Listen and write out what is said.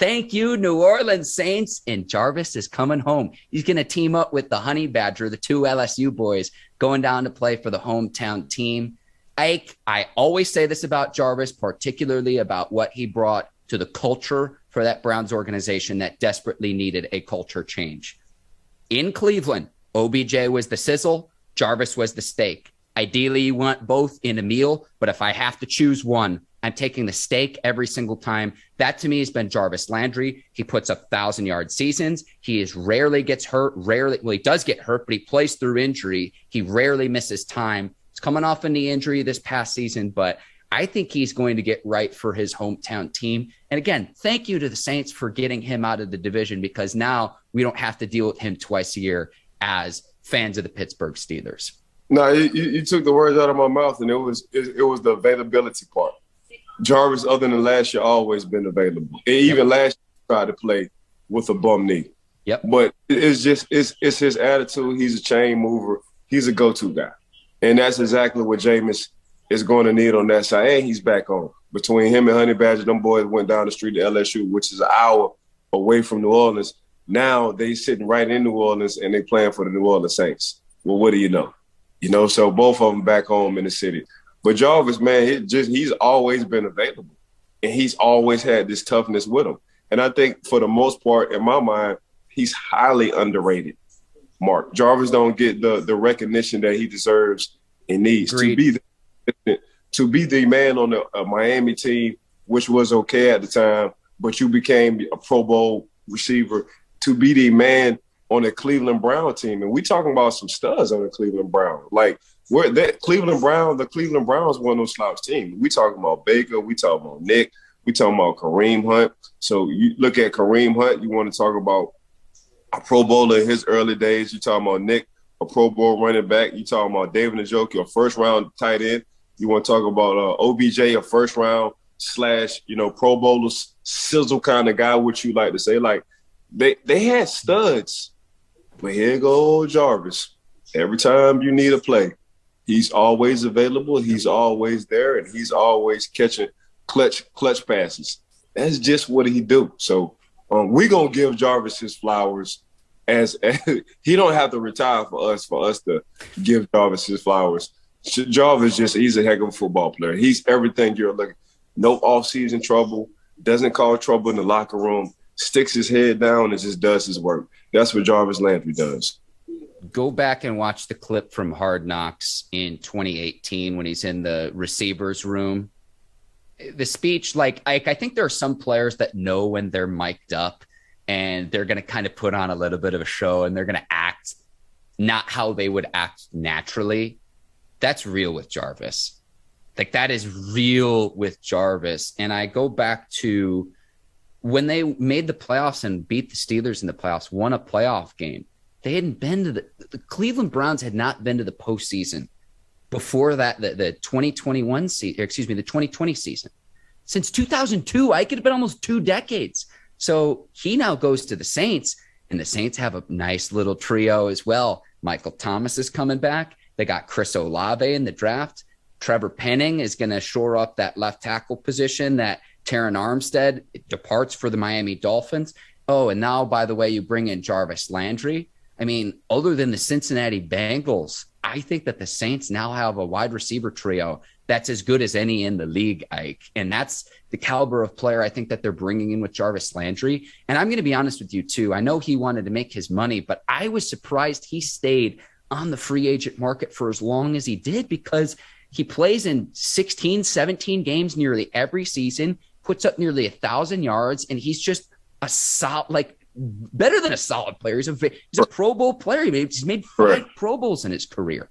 Thank you, New Orleans Saints. And Jarvis is coming home. He's going to team up with the Honey Badger, the two LSU boys, going down to play for the hometown team. Ike, I always say this about Jarvis, particularly about what he brought to the culture for that Browns organization that desperately needed a culture change. In Cleveland, OBJ was the sizzle, Jarvis was the steak. Ideally, you want both in a meal, but if I have to choose one, I'm taking the steak every single time. That to me has been Jarvis Landry. He puts up 1,000-yard seasons. He rarely gets hurt. He does get hurt, but he plays through injury. He rarely misses time. He's coming off a knee injury this past season, but I think he's going to get right for his hometown team. And again, thank you to the Saints for getting him out of the division, because now we don't have to deal with him twice a year as fans of the Pittsburgh Steelers. No, you took the words out of my mouth, and it was the availability part. Jarvis, other than last year, always been available. Even last year, he tried to play with a bum knee. Yep. But it's his attitude. He's a chain mover. He's a go-to guy. And that's exactly what Jameis is going to need on that side. And he's back on. Between him and Honey Badger, them boys went down the street to LSU, which is an hour away from New Orleans. Now they sitting right in New Orleans, and they playing for the New Orleans Saints. Well, what do you know? So both of them back home in the city. But Jarvis, man, he's always been available, and he's always had this toughness with him. And I think for the most part, in my mind, he's highly underrated. Mark, Jarvis don't get the recognition that he deserves and needs. Agreed. To be the man on the Miami team, which was okay at the time, but you became a Pro Bowl receiver. To be the man on the Cleveland Brown team, and we talking about some studs on the Cleveland Browns. Like the Cleveland Browns one of those slouch teams. We talking about Baker, we talking about Nick, we talking about Kareem Hunt. So you look at Kareem Hunt, you want to talk about a Pro Bowler in his early days. You talking about Nick, a Pro Bowl running back. You talking about David Njoku, a first round tight end. You want to talk about OBJ, a first round / Pro Bowler sizzle kind of guy, what you like to say. Like they had studs. But here go Jarvis. Every time you need a play, he's always available. He's always there, and he's always catching clutch passes. That's just what he do. So we're going to give Jarvis his flowers as he don't have to retire for us to give Jarvis his flowers. Jarvis he's a heck of a football player. He's everything you're looking. No off-season trouble, doesn't cause trouble in the locker room, sticks his head down and just does his work. That's what Jarvis Landry does. Go back and watch the clip from Hard Knocks in 2018 when he's in the receivers room. The speech, I think there are some players that know when they're mic'd up and they're going to kind of put on a little bit of a show and they're going to act not how they would act naturally. That's real with Jarvis. That is real with Jarvis. And I go back to when they made the playoffs and beat the Steelers in the playoffs, won a playoff game. They hadn't been to the Cleveland Browns had not been to the postseason before that, the 2021 season, the 2020 season. Since 2002, I could have been almost 2 decades. So he now goes to the Saints, and the Saints have a nice little trio as well. Michael Thomas is coming back. They got Chris Olave in the draft. Trevor Penning is going to shore up that left tackle position that Terron Armstead departs for the Miami Dolphins. Oh, and now, by the way, you bring in Jarvis Landry. I mean, other than the Cincinnati Bengals, I think that the Saints now have a wide receiver trio that's as good as any in the league, Ike. And that's the caliber of player I think that they're bringing in with Jarvis Landry. And I'm going to be honest with you, too. I know he wanted to make his money, but I was surprised he stayed on the free agent market for as long as he did, because he plays in 16, 17 games nearly every season, puts up nearly 1,000 yards, and he's just a solid, better than a solid player. He's a Pro Bowl player. He's made 5 Pro Bowls in his career.